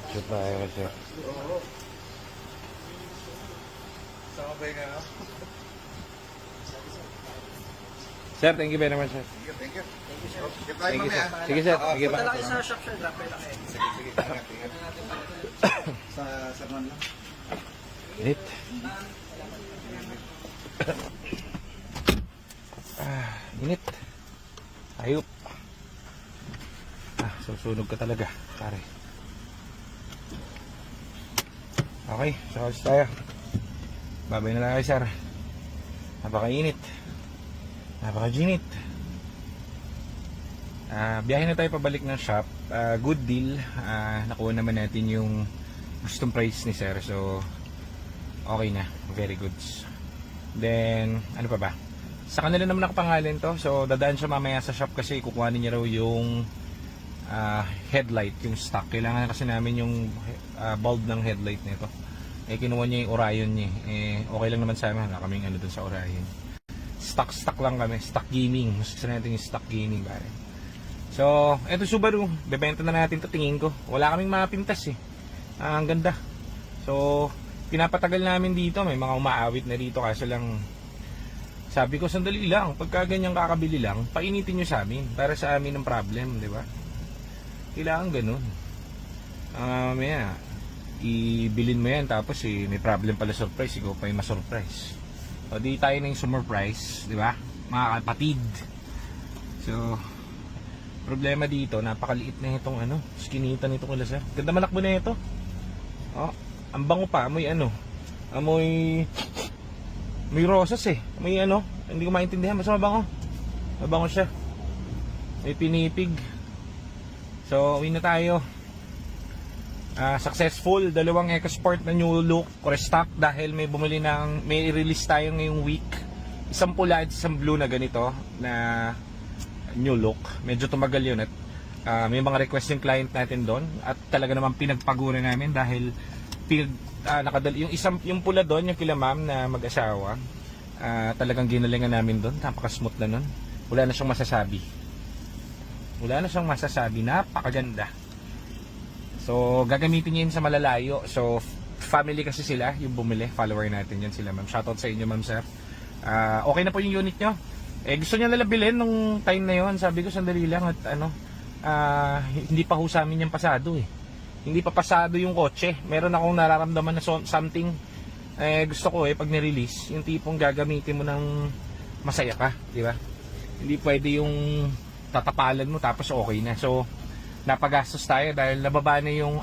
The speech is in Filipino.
Picture tayo kasi. Oo. Sama ba yung ano? Sir, thank you very much, sir. Thank you. Thank you, sir. Get tayo Thank you, sir. mamaya. Sige, sir. Sige Punta pa. lang kayo sa shop, sir. Drop lang kayo. Sige, sige. Ingat, ingat. Sa Sarman lang. Init. Init. Ayup. Susunog ka talaga, pare. Okay, so tayo. Babay na lang kayo, sir. Napakainit. Napaka-ginit. Biyahe na tayo pabalik ng shop. Good deal. Nakuha naman natin yung gustong price ni sir. So, okay na. Very good. Then, ano pa ba? Sa kanila naman nakapangalan to. So, dadaan siya mamaya sa shop kasi kukuhanin niya raw yung headlight, yung stock. Kailangan kasi namin yung bulb ng headlight nito. Kinuha niya yung Orion niya. Okay lang naman sa amin. Wala kaming ano dun sa Orion. Stock lang kami. Stock gaming. Mas gusto natin yung stock gaming, pare. So, eto Subaru. Bebenta na natin to, tingin ko. Wala kaming mapintas eh. Ang ganda. So, pinapatagal namin dito. May mga umaawit na dito. Kaso lang, sabi ko, sandali lang. Pagka ganyang kakabili lang, painitin nyo sa amin. Para sa amin ang problem, di ba? Kailangan ganun. Maya, ibilin mo yan. Tapos may problem pala surprise. Ikaw pa yung masurprise. So, di tayo na yung summer price. Di ba? Mga kapatid. So, problema dito, napakaliit na itong skinita nito ko sir. Ganda malakbo na ito. Oh, ang bango pa, amoy amoy may rosas eh. May hindi ko maintindihan, basta mabango. Mabango siya. May pinipig. So, uwi na tayo. Successful, dalawang EcoSport na new look restock dahil may release tayo ngayong week. Isang pula at isang blue na ganito na new look. Medyo tumagal yun at may mga request yung client natin doon at talaga naman pinagpagura namin dahil yung pula doon, yung kila ma'am na mag-asawa, talagang ginalingan namin doon. Napaka-smooth na nun. Wala na siyang masasabi. Napakaganda. So, gagamitin niya yun sa malalayo. So, family kasi sila, yung bumili. Follower natin yan sila, ma'am. Shoutout sa inyo, ma'am, sir. Okay na po yung unit nyo. Gusto niya nalabilin nung time na yon. Sabi ko, sandali lang at hindi pa ho sa amin yung pasado eh. Hindi pa pasado yung kotse. Meron akong nararamdaman na something gusto ko pag nirelease, yung tipong gagamitin mo ng masaya ka, di ba? Hindi pwede yung tatapalan mo tapos okay na. So, napagastos tayo dahil nababa na yung